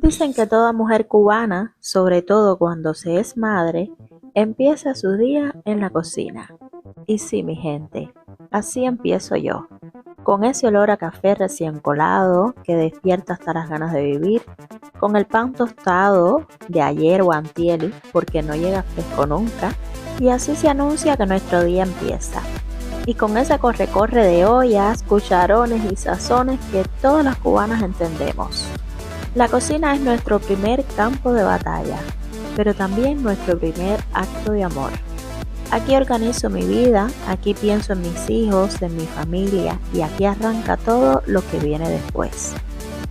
Dicen que toda mujer cubana, sobre todo cuando se es madre, empieza su día en la cocina. Y sí, mi gente, así empiezo yo, con ese olor a café recién colado que despierta hasta las ganas de vivir, con el pan tostado de ayer o antier porque no llega fresco nunca, y así se anuncia que nuestro día empieza. Y con ese corre-corre de ollas, cucharones y sazones que todas las cubanas entendemos. La cocina es nuestro primer campo de batalla, pero también nuestro primer acto de amor. Aquí organizo mi vida, aquí pienso en mis hijos, en mi familia y aquí arranca todo lo que viene después.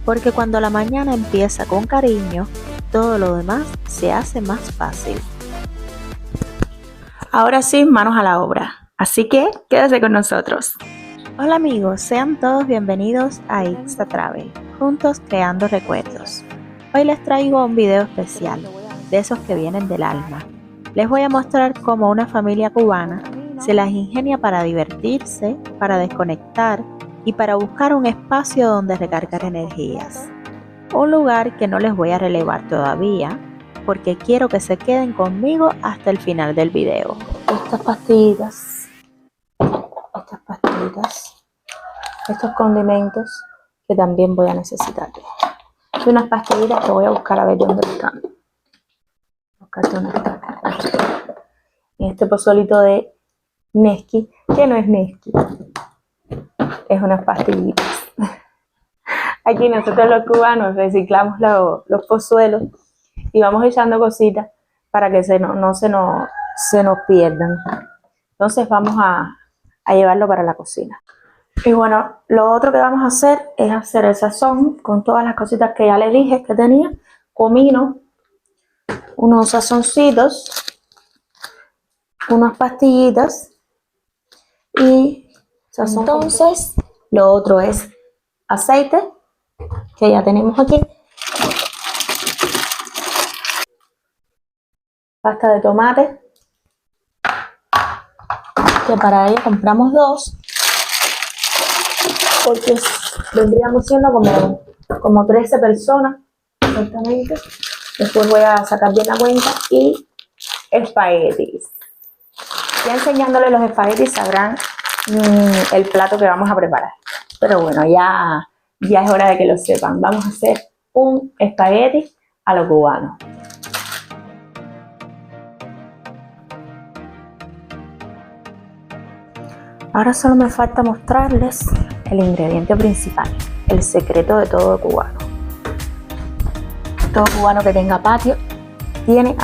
Porque cuando la mañana empieza con cariño, todo lo demás se hace más fácil. Ahora sí, manos a la obra. Así que quédese con nosotros. Hola amigos, sean todos bienvenidos a Ixta Travel, juntos creando recuerdos. Hoy les traigo un video especial, de esos que vienen del alma. Les voy a mostrar cómo una familia cubana se las ingenia para divertirse, para desconectar y para buscar un espacio donde recargar energías. Un lugar que no les voy a relevar todavía, porque quiero que se queden conmigo hasta el final del video. Estas pastillitas, estos condimentos que también voy a necesitar. Son unas pastillitas que voy a buscar a ver dónde están. En este pozolito de Nesquik, que no es Nesquik, es unas pastillitas. Aquí nosotros los cubanos reciclamos los pozuelos y vamos echando cositas para que no se nos pierdan. Entonces vamos a llevarlo para la cocina. Y bueno, lo otro que vamos a hacer es hacer el sazón con todas las cositas que ya les dije que tenía. Comino, unos sazoncitos, unas pastillitas y sazón. Entonces, lo otro es aceite, que ya tenemos aquí. Pasta de tomate, que para ello compramos 2. Porque vendríamos siendo como 13 personas, exactamente. Después voy a sacar bien la cuenta. Y espaguetis. Ya enseñándoles los espaguetis sabrán el plato que vamos a preparar. Pero bueno, ya es hora de que lo sepan. Vamos a hacer un espagueti a lo cubano. Ahora solo me falta mostrarles el ingrediente principal, el secreto de todo cubano. Todo cubano que tenga patio tiene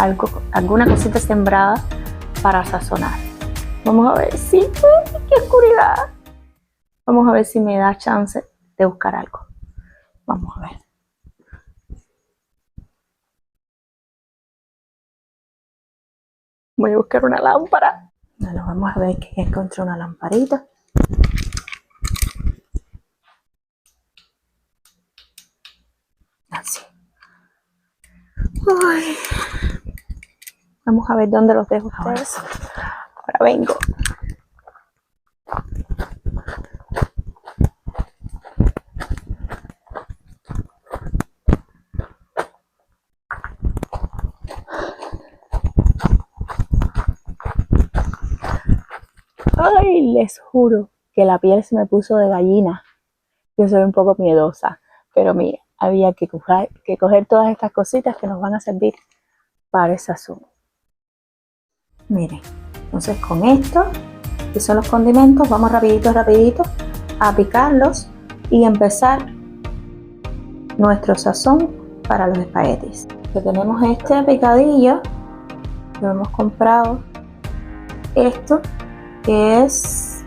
alguna cosita sembrada para sazonar. Vamos a ver si... ¡Qué oscuridad! Vamos a ver si me da chance de buscar algo. Vamos a ver. Voy a buscar una lámpara. Bueno, vamos a ver que encontré una lamparita. Así. Uy. Vamos a ver dónde los dejo ustedes. Ahora vengo. Ay, les juro que la piel se me puso de gallina. Yo soy un poco miedosa, pero mira, había que coger todas estas cositas que nos van a servir para el sazón. Miren, entonces con esto, que son los condimentos, vamos rapidito a picarlos y empezar nuestro sazón para los espaguetis. Que tenemos este picadillo, lo hemos comprado, esto que es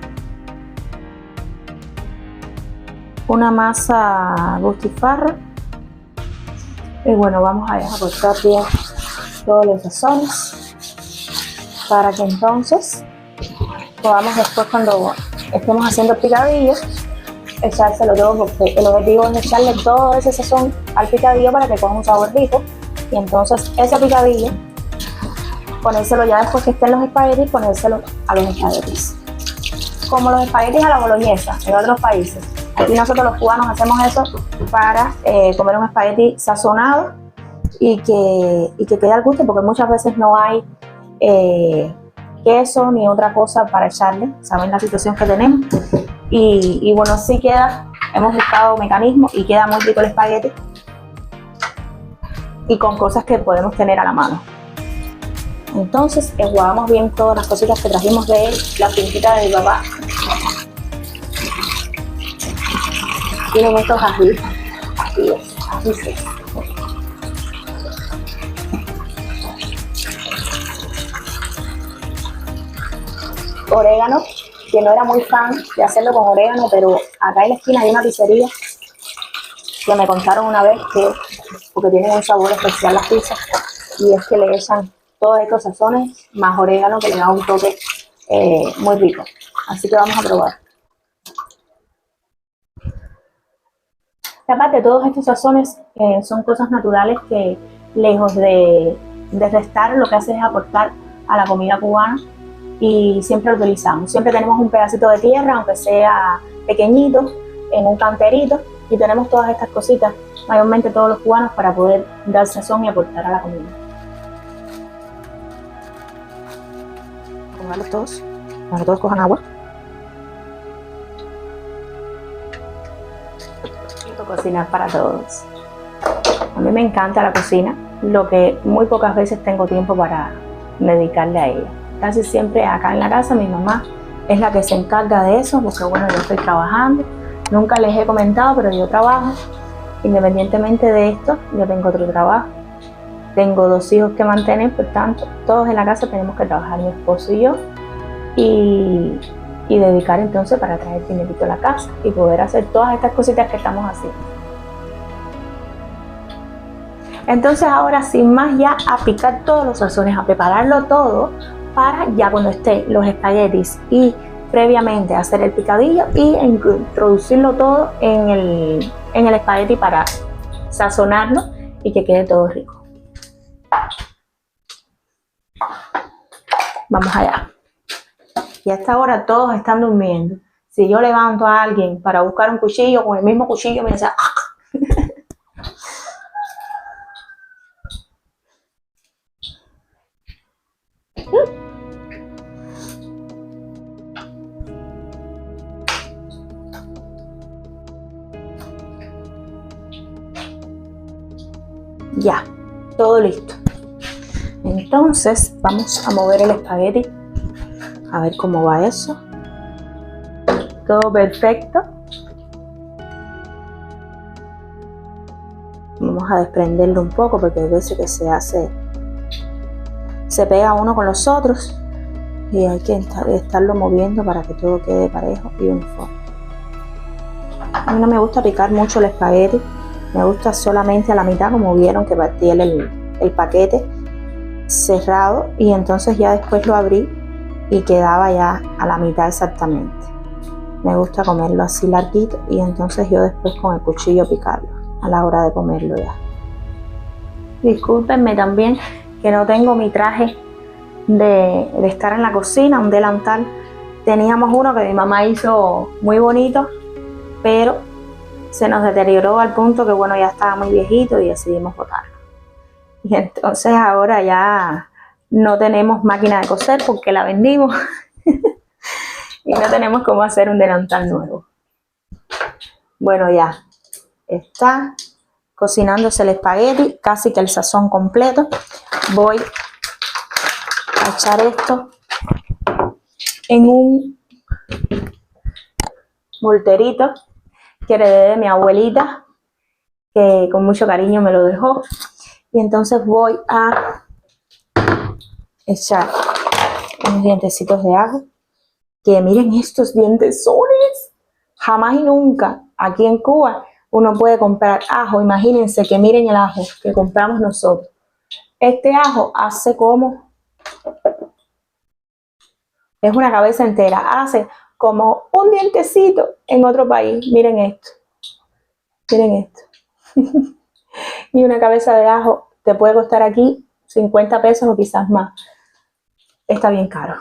una masa gustifarra. Y bueno, vamos a cortar bien todos los sazones para que entonces podamos después, cuando estemos haciendo el picadillo, echárselo todo, porque el objetivo es echarle todo ese sazón al picadillo para que coja un sabor rico. Y entonces ese picadillo ponérselo ya después que estén los espaguetis, ponérselo a los espaguetis. Como los espaguetis a la boloñesa en otros países. Aquí nosotros los cubanos hacemos eso para comer un espagueti sazonado y que quede al gusto, porque muchas veces no hay queso ni otra cosa para echarle, saben la situación que tenemos. Y bueno, sí queda, hemos buscado mecanismos y queda muy rico el espagueti y con cosas que podemos tener a la mano. Entonces enjuagamos bien todas las cositas que trajimos de la finquita de mi papá. Tienen estos ajíes, ajíes. Orégano, que no era muy fan de hacerlo con orégano, pero acá en la esquina hay una pizzería que me contaron una vez que, porque tienen un sabor especial las pizzas, y es que le echan todos estos sazones más orégano, que le da un toque muy rico. Así que vamos a probar. Y aparte, todos estos sazones son cosas naturales que, lejos de restar, lo que hace es aportar a la comida cubana, y siempre lo utilizamos. Siempre tenemos un pedacito de tierra, aunque sea pequeñito, en un canterito, y tenemos todas estas cositas, mayormente todos los cubanos, para poder dar sazón y aportar a la comida. Ponganlos todos, para que todos cojan agua. Cocinar para todos. A mí me encanta la cocina, lo que muy pocas veces tengo tiempo para dedicarle a ella. Casi siempre acá en la casa mi mamá es la que se encarga de eso, porque bueno, yo estoy trabajando. Nunca les he comentado, pero yo trabajo. Independientemente de esto, yo tengo otro trabajo. Tengo 2 hijos que mantener, por tanto, todos en la casa tenemos que trabajar, mi esposo y yo, y dedicar entonces para traer dinerito a la casa y poder hacer todas estas cositas que estamos haciendo. Entonces ahora, sin más, ya a picar todos los sazones, a prepararlo todo para ya cuando estén los espaguetis y previamente hacer el picadillo y introducirlo todo en el espagueti para sazonarlo y que quede todo rico. Vamos allá. Y a esta hora todos están durmiendo. Si yo levanto a alguien para buscar un cuchillo, con el mismo cuchillo me dice ¡ah! Ya, todo listo. Entonces vamos a mover el espagueti a ver cómo va eso. Todo perfecto. Vamos a desprenderlo un poco porque hay veces que se pega uno con los otros y hay que estarlo moviendo para que todo quede parejo y uniforme. A mí no me gusta picar mucho el espagueti, me gusta solamente a la mitad, como vieron que partí el paquete cerrado y entonces ya después lo abrí y quedaba ya a la mitad exactamente. Me gusta comerlo así larguito y entonces yo después con el cuchillo picarlo a la hora de comerlo ya. Discúlpenme también que no tengo mi traje de estar en la cocina, un delantal. Teníamos uno que mi mamá hizo muy bonito, pero se nos deterioró al punto que bueno, ya estaba muy viejito y decidimos botarlo. Y entonces ahora ya no tenemos máquina de coser porque la vendimos y no tenemos cómo hacer un delantal nuevo. Bueno, ya está cocinándose el espagueti, casi que el sazón completo. Voy a echar esto en un volterito que heredé de mi abuelita, que con mucho cariño me lo dejó. Y entonces voy a echar unos dientecitos de ajo, que miren estos dientesones. Jamás y nunca aquí en Cuba uno puede comprar ajo. Imagínense que miren el ajo que compramos nosotros. Este ajo hace como, es una cabeza entera, hace como un dientecito en otro país. Miren esto, miren esto. Y una cabeza de ajo te puede costar aquí 50 pesos o quizás más. Está bien caro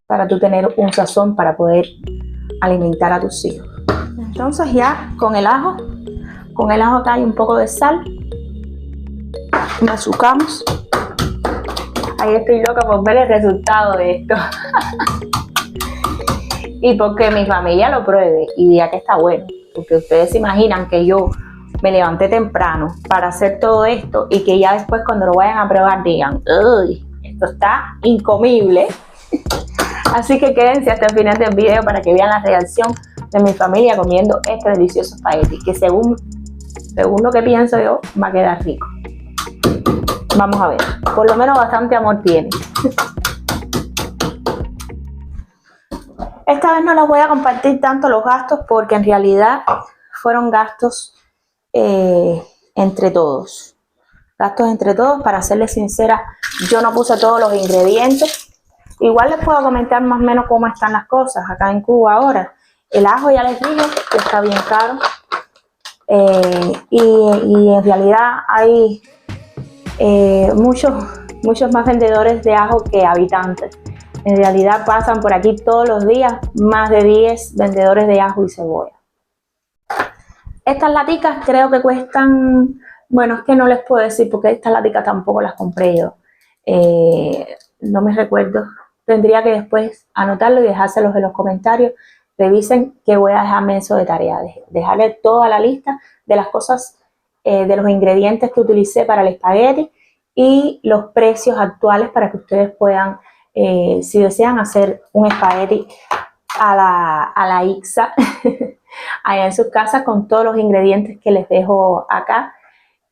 para tú tener un sazón para poder alimentar a tus hijos. Entonces ya con el ajo acá hay un poco de sal. Machucamos. Ahí estoy loca por ver el resultado de esto. Y porque mi familia lo pruebe y diga que está bueno. Porque ustedes se imaginan que yo me levanté temprano para hacer todo esto y que ya después cuando lo vayan a probar digan, uy, esto está incomible. Así que quédense hasta el final del video para que vean la reacción de mi familia comiendo este delicioso espagueti, que según lo que pienso yo, va a quedar rico. Vamos a ver, por lo menos bastante amor tiene. Esta vez no les voy a compartir tanto los gastos porque en realidad fueron gastos entre todos. Gastos entre todos, para serles sincera, yo no puse todos los ingredientes. Igual les puedo comentar más o menos cómo están las cosas acá en Cuba ahora. El ajo ya les dije que está bien caro. Y en realidad hay muchos más vendedores de ajo que habitantes. En realidad pasan por aquí todos los días más de 10 vendedores de ajo y cebolla. Estas laticas creo que cuestan, bueno, es que no les puedo decir porque estas laticas tampoco las compré yo. No me recuerdo. Tendría que después anotarlo y dejárselos en los comentarios. Revisen que voy a dejarme eso de tarea. Dejarle toda la lista de las cosas, de los ingredientes que utilicé para el espagueti y los precios actuales para que ustedes puedan, si desean hacer un espagueti a la Ixa, allá en sus casas con todos los ingredientes que les dejo acá.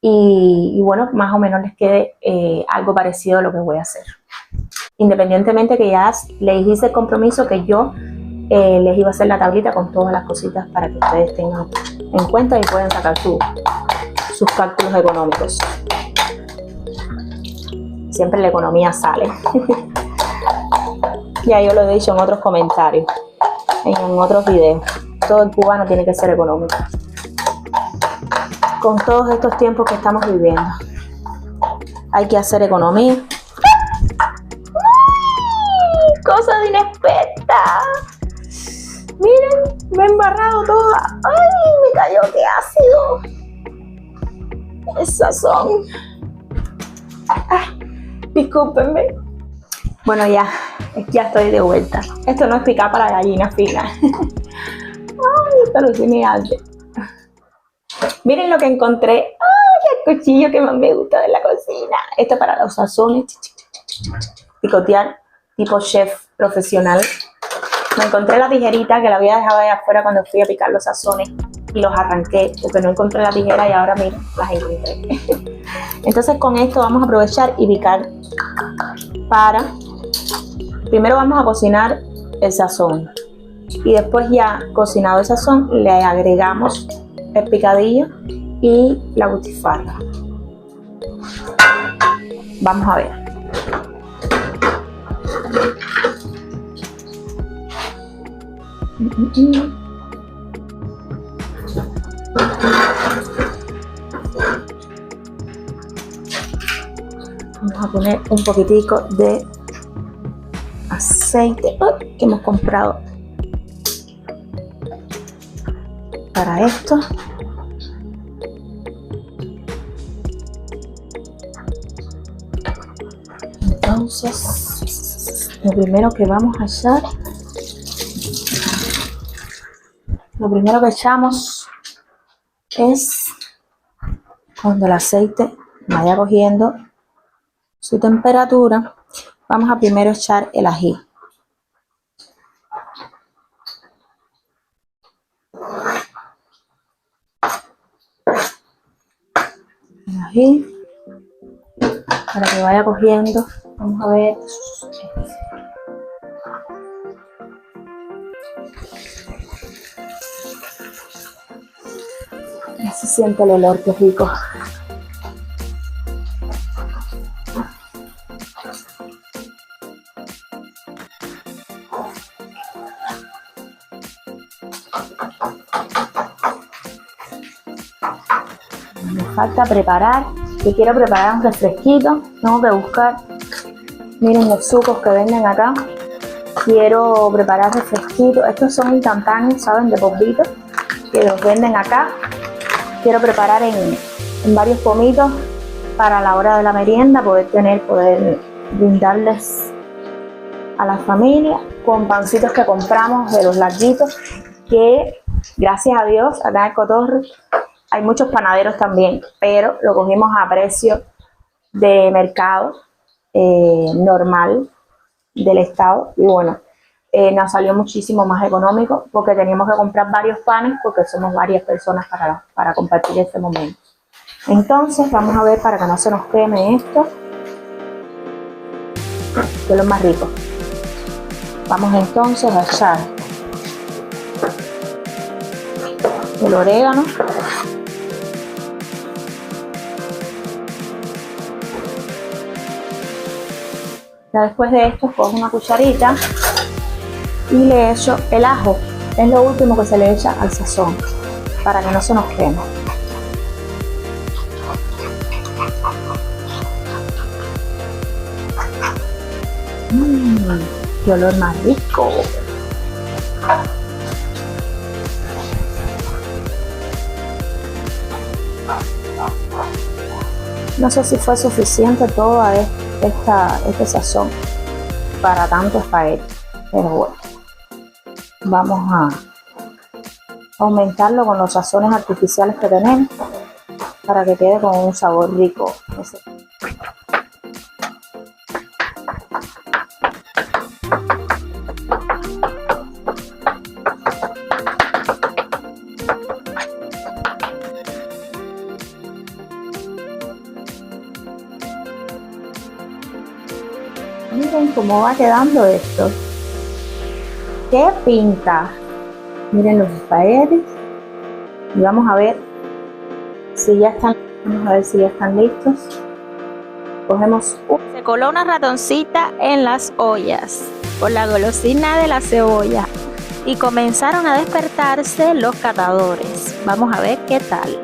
Y bueno, más o menos les quede algo parecido a lo que voy a hacer. Independientemente que ya les hice el compromiso que yo les iba a hacer la tablita con todas las cositas para que ustedes tengan en cuenta y puedan sacar sus cálculos económicos. Siempre la economía sale. Ya yo lo he dicho en otros comentarios, en otros videos. Todo el cubano tiene que ser económico. Con todos estos tiempos que estamos viviendo, hay que hacer economía. Cosa de inexperta. Miren, me he embarrado toda. Ay, me cayó, qué ácido. El sazón. Discúlpenme. Bueno, ya estoy de vuelta. Esto no es picar para gallina fina. Ay, esta luz me arde. Miren lo que encontré. Ay, el cuchillo que más me gusta de la cocina. Esto para los sazones. Picotear tipo chef profesional. Me encontré la tijerita que la había dejado allá afuera cuando fui a picar los sazones y los arranqué porque no encontré la tijera y ahora miren, las encontré. Entonces con esto vamos a aprovechar y picar para... Primero vamos a cocinar el sazón y después ya cocinado el sazón le agregamos el picadillo y la butifarra. Vamos a ver. Vamos a poner un poquitico de aceite que hemos comprado para esto. Entonces, lo primero que vamos a echar, lo primero que echamos es, cuando el aceite vaya cogiendo su temperatura, vamos a primero echar el ají. El ají, para que vaya cogiendo. Vamos a ver. Ya se siente el olor, qué rico. Me falta preparar, que quiero preparar un refresquito. Tengo que buscar, miren los sucos que venden acá. Quiero preparar refresquitos. Estos son instantáneos, ¿saben? De polvito. que los venden acá. Quiero preparar en varios pomitos para la hora de la merienda, poder brindarles a la familia con pancitos que compramos de los larguitos, que gracias a Dios acá en el Cotorro hay muchos panaderos también, pero lo cogimos a precio de mercado normal del estado, y bueno, nos salió muchísimo más económico porque teníamos que comprar varios panes porque somos varias personas para compartir este momento. Entonces vamos a ver, para que no se nos queme esto, que es lo más rico. Vamos entonces a echar el orégano, ya después de esto cojo una cucharita y le echo el ajo. Es lo último que se le echa al sazón para que no se nos queme. ¡Qué olor más rico! No sé si fue suficiente toda este sazón para tanto espagueti, pero bueno, vamos a aumentarlo con los sazones artificiales que tenemos para que quede con un sabor rico. Miren cómo va quedando esto. ¡Qué pinta! Miren los espaguetis. Y vamos a ver si ya están. Vamos a ver si ya están listos. Cogemos Se coló una ratoncita en las ollas por la golosina de la cebolla y comenzaron a despertarse los catadores. Vamos a ver qué tal.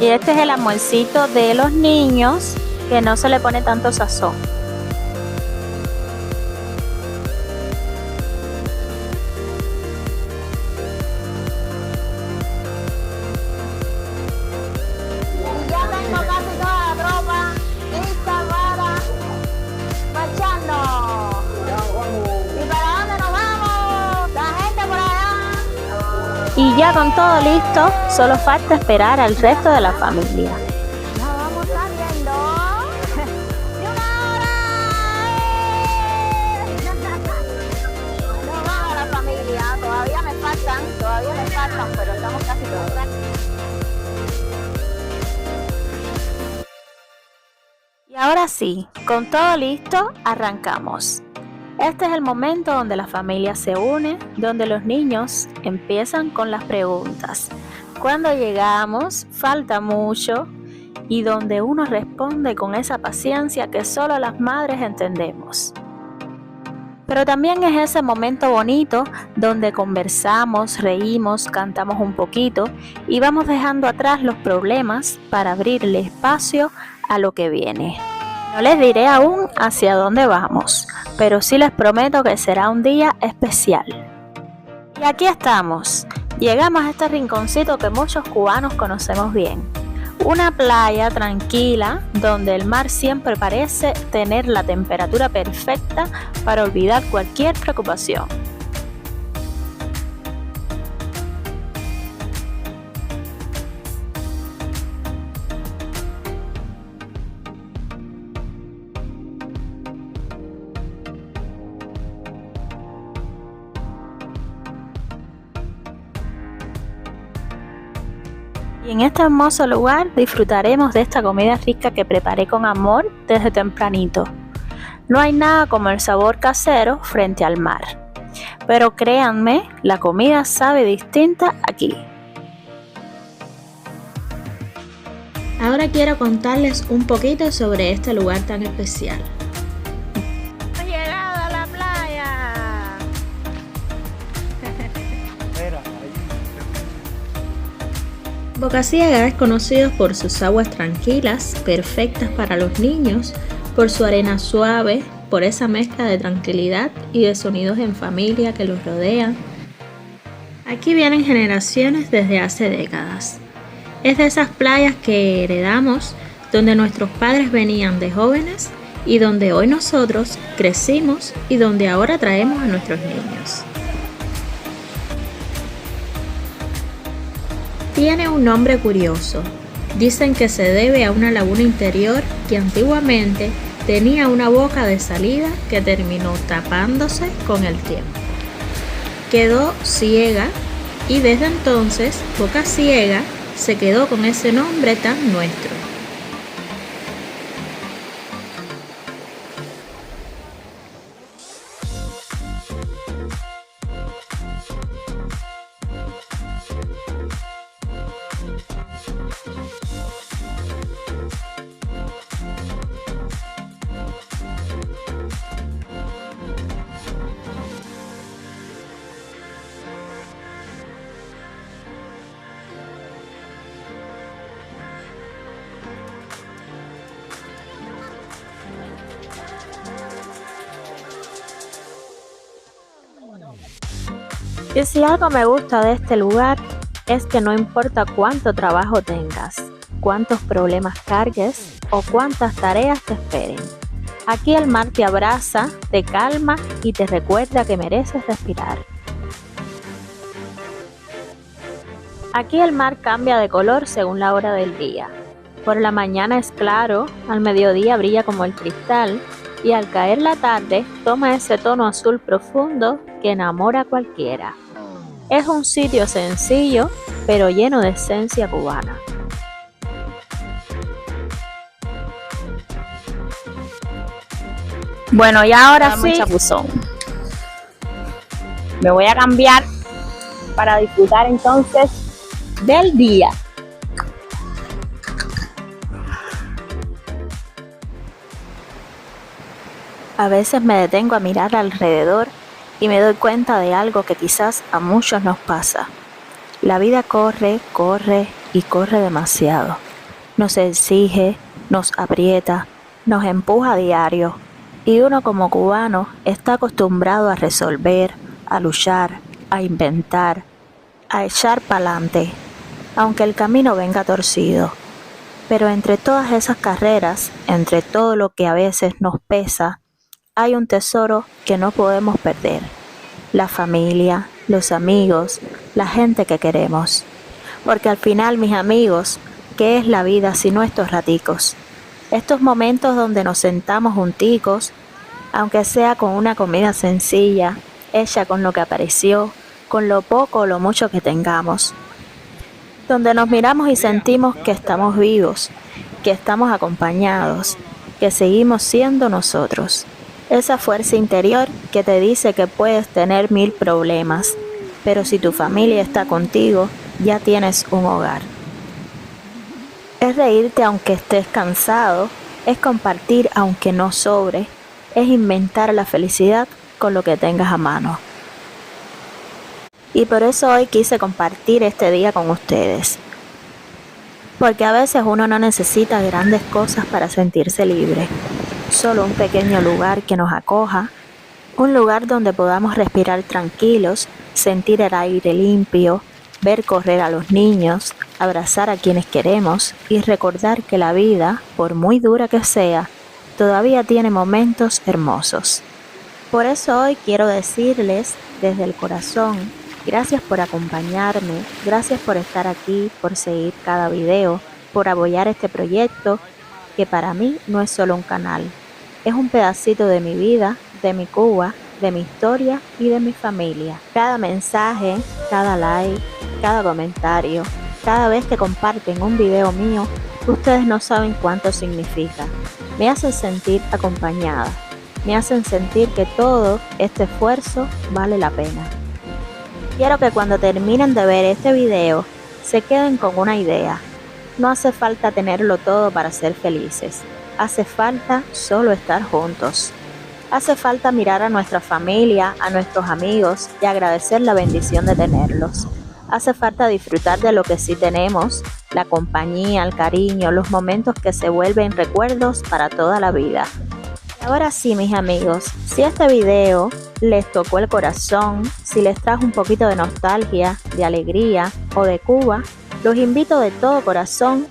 Y este es el almuercito de los niños, que no se le pone tanto sazón. Ya tengo casi toda la tropa lista para marcharnos. ¿Y para dónde nos vamos? La gente por allá. Y ya con todo listo, solo falta esperar al resto de la familia. Ya vamos saliendo. ¡Y una hora! No vamos a la familia. Todavía me faltan, pero estamos casi todos. Y ahora sí, con todo listo, arrancamos. Este es el momento donde la familia se une, donde los niños empiezan con las preguntas. Cuando llegamos, falta mucho, y donde uno responde con esa paciencia que solo las madres entendemos. Pero también es ese momento bonito donde conversamos, reímos, cantamos un poquito y vamos dejando atrás los problemas para abrirle espacio a lo que viene. No les diré aún hacia dónde vamos, pero sí les prometo que será un día especial. Y aquí estamos. Llegamos a este rinconcito que muchos cubanos conocemos bien. Una playa tranquila donde el mar siempre parece tener la temperatura perfecta para olvidar cualquier preocupación. Y en este hermoso lugar disfrutaremos de esta comida rica que preparé con amor desde tempranito. No hay nada como el sabor casero frente al mar. Pero créanme, la comida sabe distinta aquí. Ahora quiero contarles un poquito sobre este lugar tan especial. Hemos llegado a la playa. Boca Ciega es conocido por sus aguas tranquilas, perfectas para los niños, por su arena suave, por esa mezcla de tranquilidad y de sonidos en familia que los rodean. Aquí vienen generaciones desde hace décadas. Es de esas playas que heredamos, donde nuestros padres venían de jóvenes y donde hoy nosotros crecimos y donde ahora traemos a nuestros niños. Tiene un nombre curioso. Dicen que se debe a una laguna interior que antiguamente tenía una boca de salida que terminó tapándose con el tiempo. Quedó ciega y desde entonces Boca Ciega se quedó con ese nombre tan nuestro. Y si algo me gusta de este lugar es que no importa cuánto trabajo tengas, cuántos problemas cargues o cuántas tareas te esperen. Aquí el mar te abraza, te calma y te recuerda que mereces respirar. Aquí el mar cambia de color según la hora del día. Por la mañana es claro, al mediodía brilla como el cristal y al caer la tarde toma ese tono azul profundo que enamora a cualquiera. Es un sitio sencillo, pero lleno de esencia cubana. Bueno, y ahora sí, chapuzón. Me voy a cambiar para disfrutar entonces del día. A veces me detengo a mirar alrededor y me doy cuenta de algo que quizás a muchos nos pasa. La vida corre, corre y corre demasiado. Nos exige, nos aprieta, nos empuja a diario. Y uno como cubano está acostumbrado a resolver, a luchar, a inventar, a echar pa'lante, aunque el camino venga torcido. Pero entre todas esas carreras, entre todo lo que a veces nos pesa, hay un tesoro que no podemos perder: la familia, los amigos, la gente que queremos. Porque al final, mis amigos, ¿qué es la vida sino estos raticos? Estos momentos donde nos sentamos junticos, aunque sea con una comida sencilla, hecha con lo que apareció, con lo poco o lo mucho que tengamos. Donde nos miramos y sentimos que estamos vivos, que estamos acompañados, que seguimos siendo nosotros. Esa fuerza interior que te dice que puedes tener 1000 problemas, pero si tu familia está contigo, ya tienes un hogar. Es reírte aunque estés cansado, es compartir aunque no sobre, es inventar la felicidad con lo que tengas a mano. Y por eso hoy quise compartir este día con ustedes. Porque a veces uno no necesita grandes cosas para sentirse libre. Solo un pequeño lugar que nos acoja, un lugar donde podamos respirar tranquilos, sentir el aire limpio, ver correr a los niños, abrazar a quienes queremos y recordar que la vida, por muy dura que sea, todavía tiene momentos hermosos. Por eso hoy quiero decirles desde el corazón, gracias por acompañarme, gracias por estar aquí, por seguir cada video, por apoyar este proyecto, que para mí no es solo un canal, es un pedacito de mi vida, de mi Cuba, de mi historia y de mi familia. Cada mensaje, cada like, cada comentario, cada vez que comparten un video mío, ustedes no saben cuánto significa. Me hacen sentir acompañada, me hacen sentir que todo este esfuerzo vale la pena. Quiero que cuando terminen de ver este video, se queden con una idea. No hace falta tenerlo todo para ser felices. Hace falta solo estar juntos. Hace falta mirar a nuestra familia, a nuestros amigos y agradecer la bendición de tenerlos. Hace falta disfrutar de lo que sí tenemos, la compañía, el cariño, los momentos que se vuelven recuerdos para toda la vida. Ahora sí, mis amigos, si este video les tocó el corazón, si les trajo un poquito de nostalgia, de alegría o de Cuba, los invito de todo corazón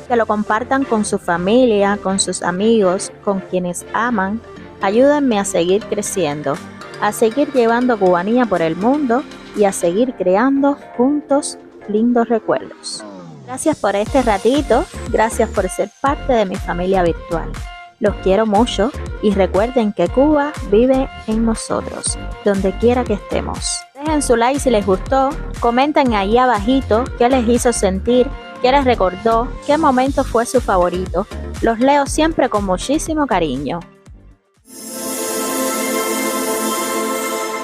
que lo compartan con su familia, con sus amigos, con quienes aman. Ayúdenme a seguir creciendo, a seguir llevando cubanía por el mundo y a seguir creando juntos lindos recuerdos. Gracias por este ratito, gracias por ser parte de mi familia virtual. Los quiero mucho y recuerden que Cuba vive en nosotros, donde quiera que estemos. Dejen su like si les gustó, comenten ahí abajito qué les hizo sentir, qué les recordó, qué momento fue su favorito. Los leo siempre con muchísimo cariño.